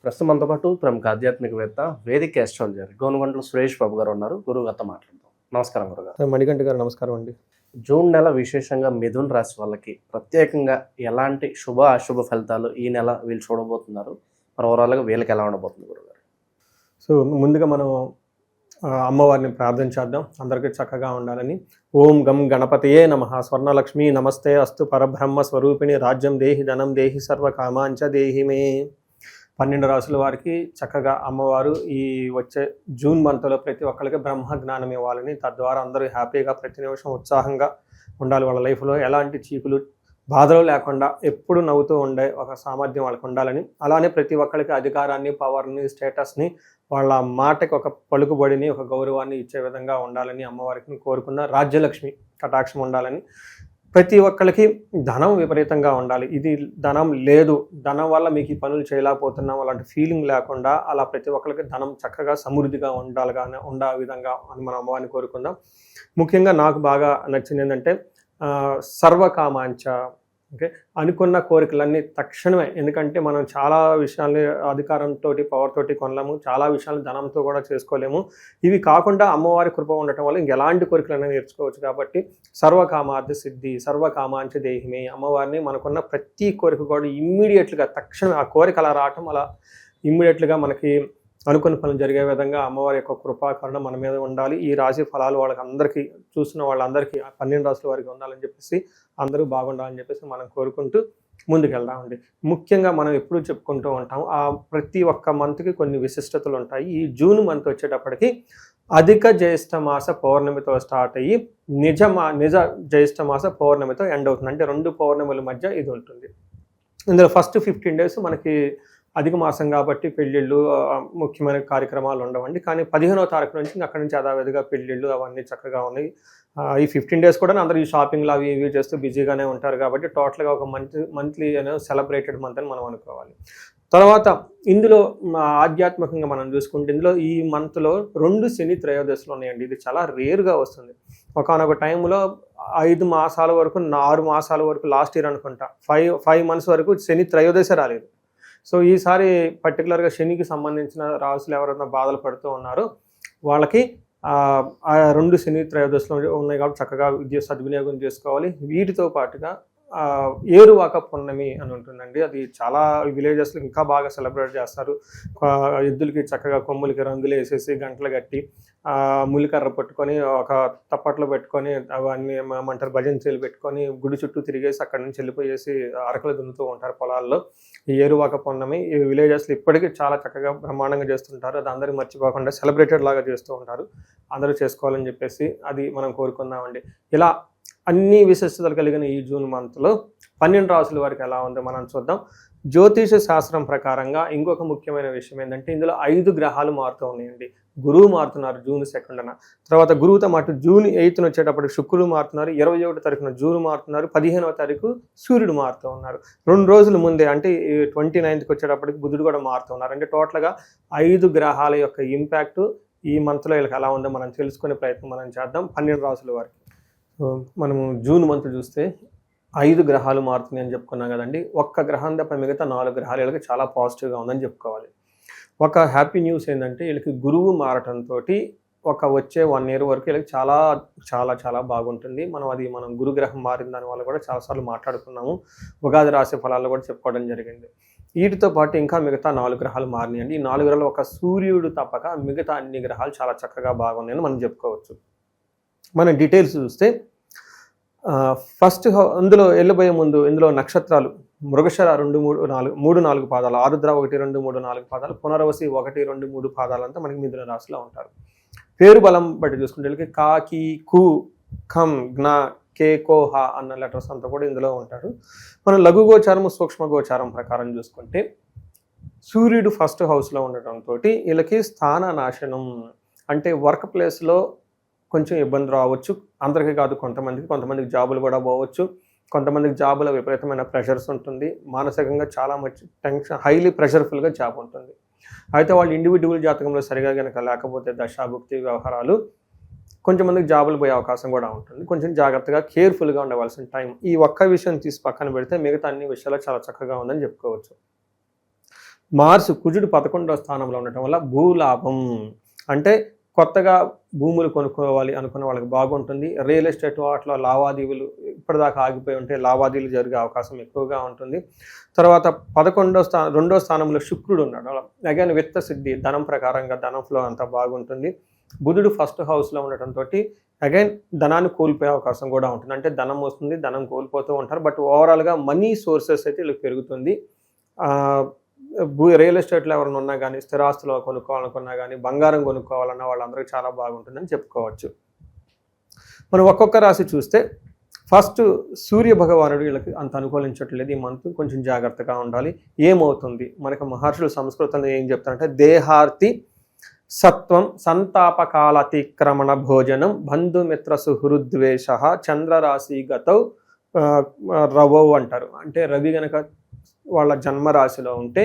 ప్రస్తుతం మనతో పాటు ప్రముఖ ఆధ్యాత్మికవేత్త వేదిక ఆస్ట్రాలజర్ గోనుగంట్ల సురేష్ బాబు గారు ఉన్నారు. గురువుగారితో మాట్లాడదాం. నమస్కారం గురుగారు. మణికంఠ గారు నమస్కారం అండి. జూన్ నెల విశేషంగా మిథున్ రాశి వాళ్ళకి ప్రత్యేకంగా ఎలాంటి శుభ అశుభ ఫలితాలు ఈ నెల వీళ్ళు చూడబోతున్నారు, మరి ఓవరాల్గా వీళ్ళకి ఎలా ఉండబోతుంది గురుగారు? సో ముందుగా మనం అమ్మవారిని ప్రార్థన చేద్దాం, అందరికీ చక్కగా ఉండాలని. ఓం గం గణపతయే నమః. స్వర్ణలక్ష్మి నమస్తే అస్తు పరబ్రహ్మ స్వరూపిణి రాజ్యం దేహి ధనం దేహి సర్వ కామాంచ దేహి మే. 12 రాసుల వారికి చక్కగా అమ్మవారు ఈ వచ్చే జూన్ మంత్లో ప్రతి ఒక్కరికి బ్రహ్మ జ్ఞానం ఇవ్వాలని, తద్వారా అందరూ హ్యాపీగా ప్రతి నిమిషం ఉత్సాహంగా ఉండాలి. వాళ్ళ లైఫ్లో ఎలాంటి చీకులు బాధలు లేకుండా ఎప్పుడు నవ్వుతూ ఉండే ఒక సామర్థ్యం వాళ్ళకి ఉండాలని, అలానే ప్రతి ఒక్కరికి అధికారాన్ని, పవర్ని, స్టేటస్ని, వాళ్ళ మాటకి ఒక పలుకుబడిని, ఒక గౌరవాన్ని ఇచ్చే విధంగా ఉండాలని అమ్మవారికి కోరుకున్న. రాజ్యలక్ష్మి కటాక్షం ఉండాలని, ప్రతి ఒక్కరికి ధనం విపరీతంగా ఉండాలి. ఇది ధనం లేదు, ధనం వల్ల మీకు ఈ పనులు చేయలేకపోతున్నాం అలాంటి ఫీలింగ్ లేకుండా అలా ప్రతి ఒక్కరికి ధనం చక్కగా సమృద్ధిగా ఉండే విధంగా అని మనం అమ్మవారిని కోరుకుందాం. ముఖ్యంగా నాకు బాగా నచ్చింది ఏంటంటే సర్వకామాంచ. ఓకే, అనుకున్న కోరికలన్నీ తక్షణమే. ఎందుకంటే మనం చాలా విషయాల్ని అధికారంతో, పవర్ తోటి కొనలేము, చాలా విషయాలు ధనంతో కూడా చేసుకోలేము. ఇవి కాకుండా అమ్మవారి కృప ఉండటం వల్ల ఇంకెలాంటి కోరికలైనా నేర్చుకోవచ్చు. కాబట్టి సర్వకామార్థ సిద్ధి సర్వకామాంచ దేహిమే. అమ్మవారిని మనకున్న ప్రతి కోరిక కూడా ఇమ్మీడియట్గా తక్షణమే ఆ కోరిక అలా రావటం, అలా ఇమ్మీడియట్గా మనకి అనుకున్న పనులు జరిగే విధంగా అమ్మవారి యొక్క కృపాకరణ మన మీద ఉండాలి. ఈ రాశి ఫలాలు వాళ్ళకి అందరికీ, చూసిన వాళ్ళందరికీ 12 రాశుల వారికి ఉండాలని చెప్పేసి, అందరూ బాగుండాలని చెప్పేసి మనం కోరుకుంటూ ముందుకెళ్దామండి. ముఖ్యంగా మనం ఎప్పుడు చెప్పుకుంటూ ఉంటాం, ఆ ప్రతి ఒక్క మంత్కి కొన్ని విశిష్టతలు ఉంటాయి. ఈ జూన్ మంత్ వచ్చేటప్పటికి అధిక జ్యేష్ఠ మాస పౌర్ణమితో స్టార్ట్ అయ్యి నిజ జ్యేష్ఠ మాస పౌర్ణమితో ఎండ్ అవుతుంది. అంటే 2 పౌర్ణముల మధ్య ఇది ఉంటుంది. ఇందులో ఫస్ట్ 15 డేస్ మనకి అధిక మాసం కాబట్టి పెళ్ళిళ్ళు, ముఖ్యమైన కార్యక్రమాలు ఉండవండి. కానీ 15వ తారీఖు నుంచి అక్కడి నుంచి యథావిధిగా పెళ్ళిళ్ళు అవన్నీ చక్కగా ఉన్నాయి. ఈ 15 డేస్ కూడా అందరూ ఈ షాపింగ్లు అవి ఇవి చేస్తూ బిజీగానే ఉంటారు. కాబట్టి టోటల్గా ఒక మంత్లీ సెలబ్రేటెడ్ మంత్ అని మనం అనుకోవాలి. తర్వాత ఇందులో ఆధ్యాత్మికంగా మనం చూసుకుంటే, ఇందులో ఈ మంత్లో 2 శని త్రయోదశులు ఉన్నాయండి. ఇది చాలా రేర్గా వస్తుంది. ఒకనొక టైంలో 5 మాసాల వరకు, 6 మాసాల వరకు, లాస్ట్ ఇయర్ అనుకుంటా 5 మంత్స్ వరకు శని త్రయోదశ రాలేదు. సో ఈసారి పర్టికులర్గా శనికి సంబంధించిన రాసులు ఎవరైనా బాధలు పడుతూ ఉన్నారో వాళ్ళకి ఆ 2 శని త్రయోదశులు ఉన్నాయి కాబట్టి చక్కగా సద్వినియోగం చేసుకోవాలి. వీటితో పాటుగా ఏరువాక పున్నమి అని ఉంటుందండి. అది చాలా విలేజెస్లో ఇంకా బాగా సెలబ్రేట్ చేస్తారు. ఎద్దులకి చక్కగా కొమ్ములకి రంగులు వేసేసి, గంటలు కట్టి, ములికర్ర పట్టుకొని, ఒక తప్పట్లో పెట్టుకొని, అవన్నీ ఏమంటారు భజనచీలు పెట్టుకొని గుడి చుట్టూ తిరిగేసి అక్కడి నుంచి వెళ్ళిపోయేసి అరకలు దున్నుతూ ఉంటారు పొలాల్లో. ఈ ఏరువాక పున్నమి ఈ విలేజెస్లో ఇప్పటికీ చాలా చక్కగా బ్రహ్మాండంగా చేస్తుంటారు. అది అందరూ మర్చిపోకుండా సెలబ్రేటెడ్ లాగా చేస్తూ ఉంటారు. అందరూ చేసుకోవాలని చెప్పేసి అది మనం కోరుకుందామండి. ఇలా అన్ని విశిష్టతలు కలిగిన ఈ జూన్ మంత్లో 12 రాసుల వారికి ఎలా ఉందో మనం చూద్దాం. జ్యోతిష శాస్త్రం ప్రకారంగా ఇంకొక ముఖ్యమైన విషయం ఏంటంటే, ఇందులో 5 గ్రహాలు మారుతూ ఉన్నాయండి. గురువు మారుతున్నారు జూన్ 2న. తర్వాత గురువుతో మాటు జూన్ 8న వచ్చేటప్పటికి శుక్రుడు మారుతున్నారు. 21వ తారీఖున జూన్ మారుతున్నారు. 15వ తారీఖు సూర్యుడు మారుతూ ఉన్నారు. 2 రోజుల ముందే అంటే 29కి వచ్చేటప్పటికి బుధుడు కూడా మారుతూ ఉన్నారు. అంటే టోటల్గా 5 గ్రహాల యొక్క ఇంపాక్ట్ ఈ మంత్లో వీళ్ళకి ఎలా ఉందో మనం తెలుసుకునే ప్రయత్నం మనం చేద్దాం 12 రాసుల వారికి. సో మనము జూన్ మంత్ చూస్తే 5 గ్రహాలు మారుతున్నాయి అని చెప్పుకున్నాం కదండి. ఒక్క గ్రహం తప్ప మిగతా 4 గ్రహాలు వీళ్ళకి చాలా పాజిటివ్గా ఉందని చెప్పుకోవాలి. ఒక హ్యాపీ న్యూస్ ఏంటంటే, వీళ్ళకి గురువు మారటంతో వచ్చే 1 year వరకు వీళ్ళకి చాలా చాలా చాలా బాగుంటుంది. మనం గురుగ్రహం మారిన దాని వల్ల కూడా చాలాసార్లు మాట్లాడుకున్నాము. ఉగాది రాశి ఫలాల్లో కూడా చెప్పుకోవడం జరిగింది. వీటితో పాటు ఇంకా మిగతా 4 గ్రహాలు మారినాయండి. ఈ 4 గ్రహాలు ఒక సూర్యుడు తప్పక మిగతా అన్ని గ్రహాలు చాలా చక్కగా బాగున్నాయని మనం చెప్పుకోవచ్చు. మన డీటెయిల్స్ చూస్తే ఫస్ట్ అందులో వెళ్ళబోయే ముందు ఇందులో నక్షత్రాలు మృగశిర 2, 3, 4 పాదాలు, ఆరుద్ర 1, 2, 3, 4 పాదాలు, పునర్వసి 1, 2, 3 పాదాలంతా మనకి మిథున రాశిలో ఉంటారు. పేరు బలం బట్టి చూసుకుంటే వీళ్ళకి కా, కి, కు, ఖం, జ్ఞ, కే, కో, హ అన్న లెటర్స్ అంతా కూడా ఇందులో ఉంటారు. మనం లఘు గోచారం, సూక్ష్మ గోచారం ప్రకారం చూసుకుంటే సూర్యుడు ఫస్ట్ హౌస్లో ఉండటంతో వీళ్ళకి స్థాన నాశనం, అంటే వర్క్ ప్లేస్లో కొంచెం ఇబ్బంది రావచ్చు. అందరికీ కాదు, కొంతమందికి జాబులు కూడా పోవచ్చు. కొంతమందికి జాబులో విపరీతమైన ప్రెషర్స్ ఉంటుంది. మానసికంగా చాలా టెన్షన్, హైలీ ప్రెషర్ఫుల్గా జాబ్ ఉంటుంది. అయితే వాళ్ళు ఇండివిజువల్ జాతకంలో సరిగా కనుక లేకపోతే దశాభుక్తి వ్యవహారాలు కొంచెంమందికి జాబులు పోయే అవకాశం కూడా ఉంటుంది. కొంచెం జాగ్రత్తగా కేర్ఫుల్గా ఉండవలసిన టైం. ఈ ఒక్క విషయం తీసి పక్కన పెడితే మిగతా అన్ని విషయాలు చాలా చక్కగా ఉందని చెప్పుకోవచ్చు. మార్స్ కుజుడు 11వ స్థానంలో ఉండటం వల్ల భూలాభం, అంటే కొత్తగా భూములు కొనుక్కోవాలి అనుకున్న వాళ్ళకి బాగుంటుంది. రియల్ ఎస్టేట్ వాటిలో లావాదేవీలు ఇప్పటిదాకా ఆగిపోయి ఉంటే లావాదేవీలు జరిగే అవకాశం ఎక్కువగా ఉంటుంది. తర్వాత 2వ స్థానంలో శుక్రుడు ఉన్నాడు. అగైన్ విత్త సిద్ధి, ధనం ప్రకారంగా ధనం ఫ్లో అంతా బాగుంటుంది. బుధుడు ఫస్ట్ హౌస్లో ఉండటంతో అగైన్ ధనాన్ని కోల్పోయే అవకాశం కూడా ఉంటుంది. అంటే ధనం వస్తుంది, ధనం కోల్పోతూ ఉంటారు. బట్ ఓవరాల్గా మనీ సోర్సెస్ అయితే వీళ్ళకి పెరుగుతుంది. రియల్ ఎస్టేట్లో ఎవరైనా ఉన్నా కానీ, స్థిరాస్తులు కొనుక్కోవాలనుకున్నా కానీ, బంగారం కొనుక్కోవాలన్నా వాళ్ళందరికీ చాలా బాగుంటుందని చెప్పుకోవచ్చు. మనం ఒక్కొక్క రాశి చూస్తే ఫస్ట్ సూర్య భగవానుడు వీళ్ళకి అంత అనుకూలించట్లేదు. ఈ మంత్ కొంచెం జాగ్రత్తగా ఉండాలి. ఏమవుతుంది మనకు మహర్షులు సంస్కృతంలో ఏం చెప్తారంటే, దేహార్తి సత్వం సంతాపకాలతిక్రమణ భోజనం బంధుమిత్ర సుహృద్వేష చంద్రరాశి గతౌ రవౌ అంటారు. అంటే రవి గనక వాళ్ళ జన్మరాశిలో ఉంటే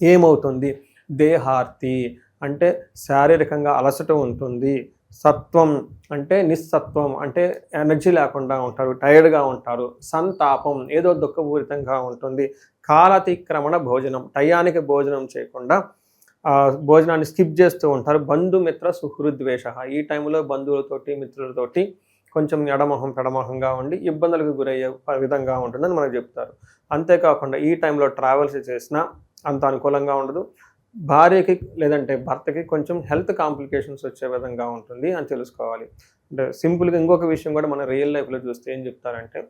ఏమవుతుంది, దేహార్తి అంటే శారీరకంగా అలసట ఉంటుంది. సత్వం అంటే నిస్సత్వం, అంటే ఎనర్జీ లేకుండా ఉంటారు, టైర్డ్గా ఉంటారు. సంతాపం ఏదో దుఃఖపూరితంగా ఉంటుంది. కాలతిక్రమణ భోజనం, టయానికి భోజనం చేయకుండా భోజనాన్ని స్కిప్ చేస్తూ ఉంటారు. బంధుమిత్ర సుహృద్వేష, ఈ టైంలో బంధువులతోటి మిత్రులతోటి కొంచెం ఎడమొహం పెడమొహంగా ఉండి ఇబ్బందులకు గురయ్యే విధంగా ఉంటుందని మనకు చెప్తారు. అంతేకాకుండా ఈ టైంలో ట్రావెల్స్ చేసినా అంత అనుకూలంగా ఉండదు. భార్యకి లేదంటే భర్తకి కొంచెం హెల్త్ కాంప్లికేషన్స్ వచ్చే విధంగా ఉంటుంది అని తెలుసుకోవాలి. అంటే సింపుల్గా ఇంకొక విషయం కూడా మన రియల్ లైఫ్లో చూస్తే ఏం చెప్తారంటే,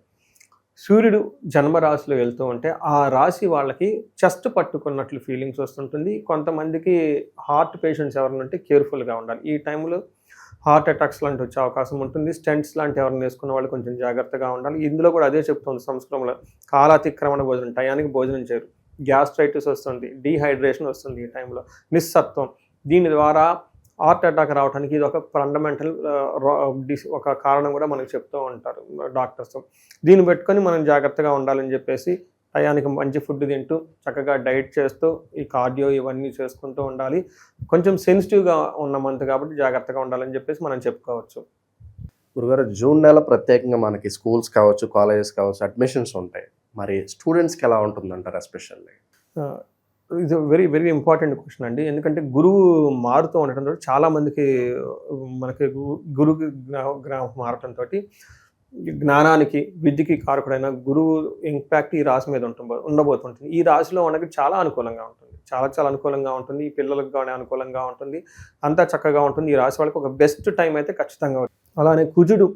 సూర్యుడు జన్మరాశిలో వెళ్తూ ఉంటే ఆ రాశి వాళ్ళకి చెస్ట్ పట్టుకున్నట్లు ఫీలింగ్స్ వస్తుంటుంది. కొంతమందికి హార్ట్ పేషెంట్స్ ఎవరైనా ఉంటే కేర్ఫుల్గా ఉండాలి. ఈ టైంలో హార్ట్ అటాక్స్ లాంటి వచ్చే అవకాశం ఉంటుంది. స్టెంట్స్ లాంటి ఎవరైనా వేసుకున్న వాళ్ళు కొంచెం జాగ్రత్తగా ఉండాలి. ఇందులో కూడా అదే చెప్తుంది సంస్కృతంలో, కాలాతిక్రమణ భోజనం, టయానికి భోజనం చేయరు. గ్యాస్ట్రైటిస్ వస్తుంది, డీహైడ్రేషన్ వస్తుంది ఈ టైంలో, నిస్సత్వం. దీని ద్వారా హార్ట్ అటాక్ రావడానికి ఇది ఒక ఫండమెంటల్ ఒక కారణం కూడా మనకు చెప్తూ ఉంటారు డాక్టర్స్. దీన్ని పెట్టుకొని మనం జాగ్రత్తగా ఉండాలని చెప్పేసి టయానికి మంచి ఫుడ్ తింటూ చక్కగా డైట్ చేస్తూ ఈ కార్డియో ఇవన్నీ చేసుకుంటూ ఉండాలి. కొంచెం సెన్సిటివ్గా ఉన్న మంత్ కాబట్టి జాగ్రత్తగా ఉండాలని చెప్పేసి మనం చెప్పుకోవచ్చు. గురుగారు, జూన్ నెల ప్రత్యేకంగా మనకి స్కూల్స్ కావచ్చు, కాలేజెస్ కావచ్చు, అడ్మిషన్స్ ఉంటాయి. మరి స్టూడెంట్స్కి ఎలా ఉంటుందంటారు ఎస్పెషల్లీ? ఇది వెరీ వెరీ ఇంపార్టెంట్ క్వశ్చన్ అండి. ఎందుకంటే గురువు మారుతూ ఉండటంతో చాలామందికి మనకి గురువు గ్రహం మారటంతో జ్ఞానానికి విద్యకి కారకుడైన గురువు ఇంపాక్ట్ ఈ రాశి మీద ఉండబోతుంటుంది. ఈ రాశిలో మనకి చాలా అనుకూలంగా ఉంటుంది, చాలా అనుకూలంగా ఉంటుంది. ఈ పిల్లలకు కానీ అనుకూలంగా ఉంటుంది, అంతా చక్కగా ఉంటుంది. ఈ రాశి వాళ్ళకి ఒక బెస్ట్ టైం అయితే ఖచ్చితంగా ఉంటుంది. అలానే కుజుడు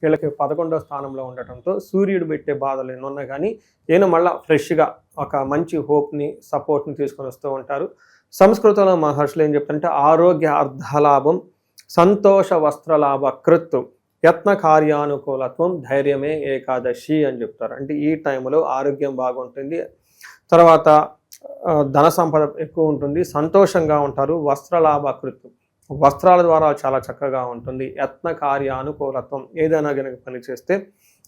వీళ్ళకి 11వ స్థానంలో ఉండటంతో సూర్యుడు పెట్టే బాధలు ఎన్నున్నా కానీ ఈయన మళ్ళీ ఫ్రెష్గా ఒక మంచి హోప్ని, సపోర్ట్ని తీసుకొని వస్తూ ఉంటారు. సంస్కృతంలో మహర్షులు ఏం చెప్తారంటే, ఆరోగ్య అర్ధలాభం సంతోష వస్త్రలాభ కృత్ యత్న కార్యానుకూలత్వం ధైర్యమే ఏకాదశి అని చెప్తారు. అంటే ఈ టైంలో ఆరోగ్యం బాగుంటుంది, తర్వాత ధన సంపద ఎక్కువ ఉంటుంది, సంతోషంగా ఉంటారు. వస్త్రలాభకృత్, వస్త్రాల ద్వారా చాలా చక్కగా ఉంటుంది. యత్న కార్యానుకూలత్వం, ఏదైనా కనుక పని చేస్తే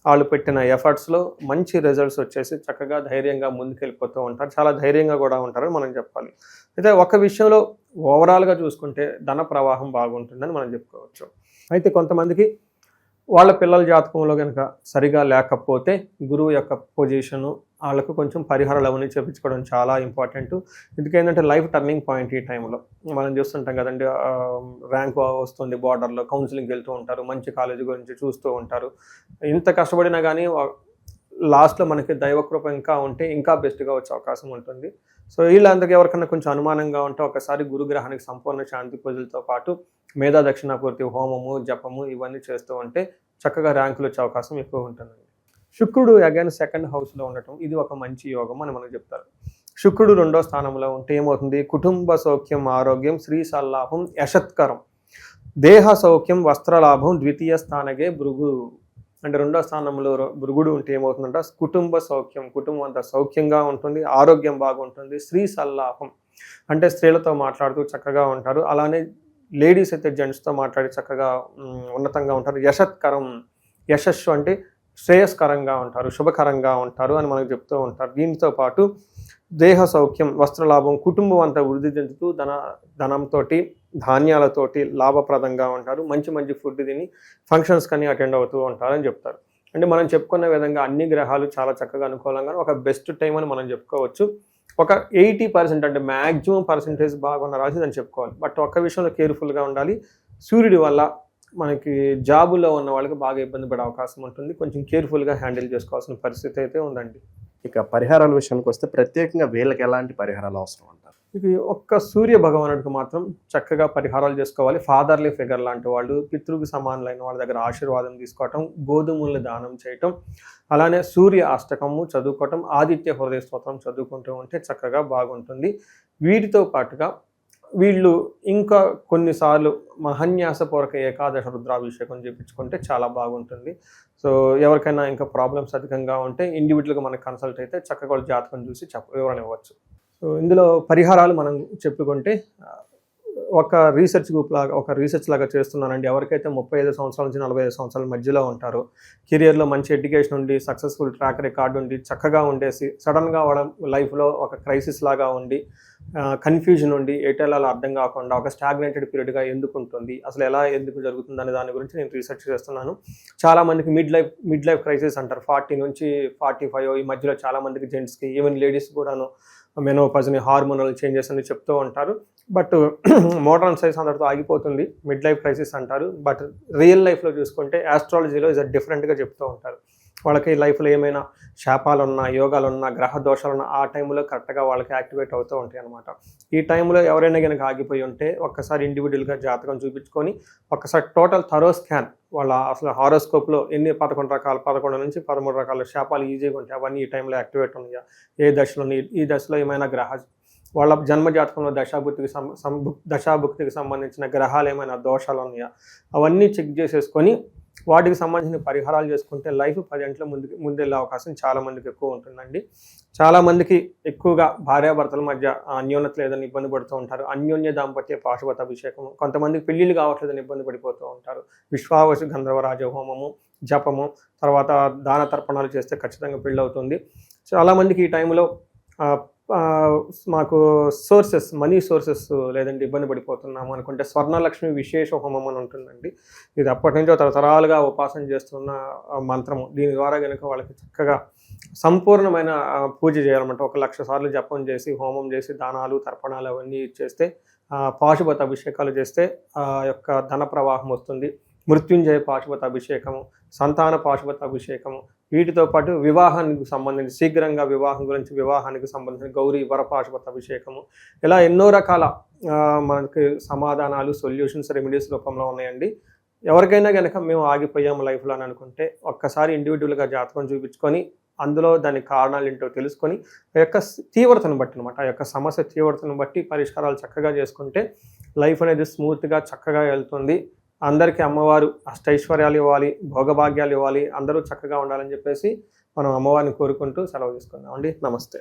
వాళ్ళు పెట్టిన ఎఫర్ట్స్లో మంచి రిజల్ట్స్ వచ్చేసి చక్కగా ధైర్యంగా ముందుకెళ్ళిపోతూ ఉంటారు. చాలా ధైర్యంగా కూడా ఉంటారని మనం చెప్పాలి. అయితే ఒక విషయంలో ఓవరాల్గా చూసుకుంటే ధన ప్రవాహం బాగుంటుందని మనం చెప్పుకోవచ్చు. అయితే కొంతమందికి వాళ్ళ పిల్లల జాతకంలో కనుక సరిగా లేకపోతే గురువు యొక్క పొజిషను వాళ్ళకు కొంచెం పరిహారాలు అవన్నీ చేయించుకోవడం చాలా ఇంపార్టెంట్. ఎందుకంటే లైఫ్ టర్నింగ్ పాయింట్ ఈ టైంలో మనం చూస్తుంటాం కదండి. ర్యాంక్ వస్తుంది, బార్డర్లో కౌన్సిలింగ్కి వెళ్తూ ఉంటారు, మంచి కాలేజీ గురించి చూస్తూ ఉంటారు. ఇంత కష్టపడినా కానీ లాస్ట్లో మనకి దైవకృప ఇంకా ఉంటే ఇంకా బెస్ట్గా వచ్చే అవకాశం ఉంటుంది. సో వీళ్ళందరికీ ఎవరికైనా కొంచెం అనుమానంగా ఉంటే ఒకసారి గురుగ్రహానికి సంపూర్ణ శాంతి పూజలతో పాటు మేధా దక్షిణాపూర్తి హోమము, జపము ఇవన్నీ చేస్తూ ఉంటే చక్కగా ర్యాంకులు వచ్చే అవకాశం ఎక్కువ ఉంటుందండి. శుక్రుడు అగైన్ 2nd హౌస్లో ఉండటం ఇది ఒక మంచి యోగం అని మనకు చెప్తారు. శుక్రుడు 2వ స్థానంలో ఉంటే ఏమవుతుంది, కుటుంబ సౌఖ్యం, ఆరోగ్యం, స్త్రీ సల్లాభం, యశత్కరం, దేహ సౌఖ్యం, వస్త్రలాభం, ద్వితీయ స్థానగే భృగు. అంటే 2వ స్థానంలో భృగుడు ఉంటే ఏమవుతుందంట, కుటుంబ సౌఖ్యం, కుటుంబం అంతా సౌఖ్యంగా ఉంటుంది, ఆరోగ్యం బాగుంటుంది. స్త్రీ సల్లాభం అంటే స్త్రీలతో మాట్లాడుతూ చక్కగా ఉంటారు. అలానే లేడీస్ అయితే జెంట్స్తో మాట్లాడి చక్కగా ఉన్నతంగా ఉంటారు. యశత్కరం, యశస్సు అంటే శ్రేయస్కరంగా ఉంటారు, శుభకరంగా ఉంటారు అని మనకు చెప్తూ ఉంటారు. దీనితో పాటు దేహ సౌఖ్యం, వస్త్రలాభం, కుటుంబం అంతా వృద్ధి చెందుతూ ధనంతో ధాన్యాలతోటి లాభప్రదంగా ఉంటారు. మంచి ఫుడ్ తిని ఫంక్షన్స్ కానీ అటెండ్ అవుతూ ఉంటారని చెప్తారు. అంటే మనం చెప్పుకున్న విధంగా అన్ని గ్రహాలు చాలా చక్కగా అనుకూలంగా ఒక బెస్ట్ టైం అని మనం చెప్పుకోవచ్చు. ఒక 80% అంటే మ్యాక్సిమం పర్సెంటేజ్ బాగున్న రాశి అని చెప్పుకోవాలి. బట్ ఒక్క విషయంలో కేర్ఫుల్గా ఉండాలి. సూర్యుడి వల్ల మనకి జాబులో ఉన్న వాళ్ళకి బాగా ఇబ్బంది పడే అవకాశం ఉంటుంది. కొంచెం కేర్ఫుల్గా హ్యాండిల్ చేసుకోవాల్సిన పరిస్థితి అయితే ఉందండి. ఇక పరిహారాల విషయానికి వస్తే ప్రత్యేకంగా వీళ్ళకి ఎలాంటి పరిహారాలు అవసరం అంటారు? ఇది ఒక్క సూర్య భగవానుడికి మాత్రం చక్కగా పరిహారాలు చేసుకోవాలి. ఫాదర్లీ ఫిగర్ లాంటి వాళ్ళు, పితృకి సమానులైన వాళ్ళ దగ్గర ఆశీర్వాదం తీసుకోవటం, గోధుమలను దానం చేయటం, అలానే సూర్య అష్టకము చదువుకోవటం, ఆదిత్య హృదయ స్తోత్రం చదువుకుంటూ ఉంటే చక్కగా బాగుంటుంది. వీటితో పాటుగా వీళ్ళు ఇంకా కొన్నిసార్లు మహన్యాసపూర్వక ఏకాదశ రుద్రాభిషేకం చేయించుకుంటే చాలా బాగుంటుంది. సో ఎవరికైనా ఇంకా ప్రాబ్లమ్స్ అధికంగా ఉంటే ఇండివిజువల్గా మనకు కన్సల్ట్ అయితే చక్కగా వాళ్ళ జాతకం చూసి వివరణ ఇవ్వచ్చు. సో ఇందులో పరిహారాలు మనం చెప్పుకుంటే ఒక రీసెర్చ్ లాగా చేస్తున్నానండి. ఎవరికైతే 35 సంవత్సరాల నుంచి 45 సంవత్సరాల మధ్యలో ఉంటారో, కెరియర్లో మంచి ఎడ్యుకేషన్ ఉండి, సక్సెస్ఫుల్ ట్రాక్ రికార్డు ఉండి, చక్కగా ఉండేసి సడన్గా వాళ్ళ లైఫ్లో ఒక క్రైసిస్ లాగా ఉండి, కన్ఫ్యూజన్ ఉండి, ఎటెలాలో అర్థం కాకుండా ఒక స్టాగ్నేటెడ్ పీరియడ్గా ఎందుకు ఉంటుంది, అసలు ఎలా ఎందుకు జరుగుతుంది అనే దాని గురించి నేను రీసెర్చ్ చేస్తున్నాను. చాలామందికి మిడ్ లైఫ్ క్రైసిస్ అంటారు. 40 నుంచి 45 ఈ మధ్యలో చాలామందికి జెంట్స్కి, ఈవెన్ లేడీస్ కూడాను మెనోపాజ్ని, హార్మోనల్ చేంజెస్ అని చెప్తూ ఉంటారు. బట్ మోడర్న్ సైన్స్ అందరితో ఆగిపోతుంది. మిడ్ లైఫ్ క్రైసిస్ అంటారు. బట్ రియల్ లైఫ్లో చూసుకుంటే ఆస్ట్రాలజీలో ఇస్ డిఫరెంట్గా చెప్తూ ఉంటారు. వాళ్ళకి లైఫ్లో ఏమైనా శాపాలు ఉన్నా, యోగాలు ఉన్నా, గ్రహ దోషాలు ఉన్నా ఆ టైంలో కరెక్ట్గా వాళ్ళకి యాక్టివేట్ అవుతూ ఉంటాయి అన్నమాట. ఈ టైంలో ఎవరైనా కనుక ఆగిపోయి ఉంటే ఒక్కసారి ఇండివిజువల్గా జాతకం చూపించుకొని ఒక్కసారి టోటల్ థరో స్కాన్, వాళ్ళ అసలు హారోస్కోప్లో ఎన్ని 11 నుంచి 13 రకాల శాపాలు ఈజీగా ఉంటాయి, అవన్నీ ఈ టైంలో యాక్టివేట్ ఉన్నాయా, ఏ దశలో, ఈ దశలో ఏమైనా వాళ్ళ జన్మ జాతకంలో దశాభుక్తికి సంబంధించిన గ్రహాలు ఏమైనా దోషాలు ఉన్నాయా, అవన్నీ చెక్ చేసేసుకొని వాటికి సంబంధించిన పరిహారాలు చేసుకుంటే లైఫ్ 10 గంటల ముందెళ్ళే అవకాశం చాలామందికి ఎక్కువ ఉంటుందండి. చాలామందికి ఎక్కువగా భార్యాభర్తల మధ్య అన్యోన్యత లేదని ఇబ్బంది పడుతూ ఉంటారు. అన్యోన్య దాంపత్య పాశుపత అభిషేకం, కొంతమందికి పెళ్లిళ్ళు కావట్లేదని ఇబ్బంది పడిపోతూ ఉంటారు. విశ్వావసు గంధర్వరాజ హోమము, జపము, తర్వాత దాన తర్పణాలు చేస్తే ఖచ్చితంగా పెళ్ళి అవుతుంది. చాలామందికి ఈ టైంలో మాకు మనీ సోర్సెస్ లేదంటే ఇబ్బంది పడిపోతున్నాము అనుకుంటే స్వర్ణలక్ష్మి విశేష హోమం అని ఉంటుందండి. ఇది అప్పటి నుంచో తరతరాలుగా ఉపాసన చేస్తున్న మంత్రము. దీని ద్వారా కనుక వాళ్ళకి చక్కగా సంపూర్ణమైన పూజ చేయాలన్నమాట. 1,00,000 సార్లు జపం చేసి, హోమం చేసి, దానాలు తర్పణాలు అవన్నీ చేస్తే, పాశుపత అభిషేకాలు చేస్తే ఆ యొక్క ధన ప్రవాహం వస్తుంది. మృత్యుంజయ పాశుపత అభిషేకము, సంతాన పాశుపత అభిషేకము, వీటితో పాటు వివాహానికి సంబంధించి శీఘ్రంగా వివాహానికి సంబంధించిన గౌరీ వర పాశుపత అభిషేకము, ఇలా ఎన్నో రకాల మనకి సమాధానాలు, సొల్యూషన్స్, రెమెడీస్ రూపంలో ఉన్నాయండి. ఎవరికైనా కనుక మేము ఆగిపోయాము లైఫ్లో అని అనుకుంటే ఒక్కసారి ఇండివిజువల్గా జాతకం చూపించుకొని అందులో దాని కారణాలు ఏంటో తెలుసుకొని ఆ యొక్క తీవ్రతను బట్టి అనమాట, ఆ యొక్క సమస్య తీవ్రతను బట్టి పరిష్కారాలు చక్కగా చేసుకుంటే లైఫ్ అనేది స్మూత్గా చక్కగా వెళ్తుంది. అందరికీ అమ్మవారు అష్టైశ్వర్యాలు ఇవ్వాలి, భోగభాగ్యాలు ఇవ్వాలి, అందరూ చక్కగా ఉండాలని చెప్పేసి మనం అమ్మవారిని కోరుకుంటూ సెలవు తీసుకుందాం అండి. నమస్తే.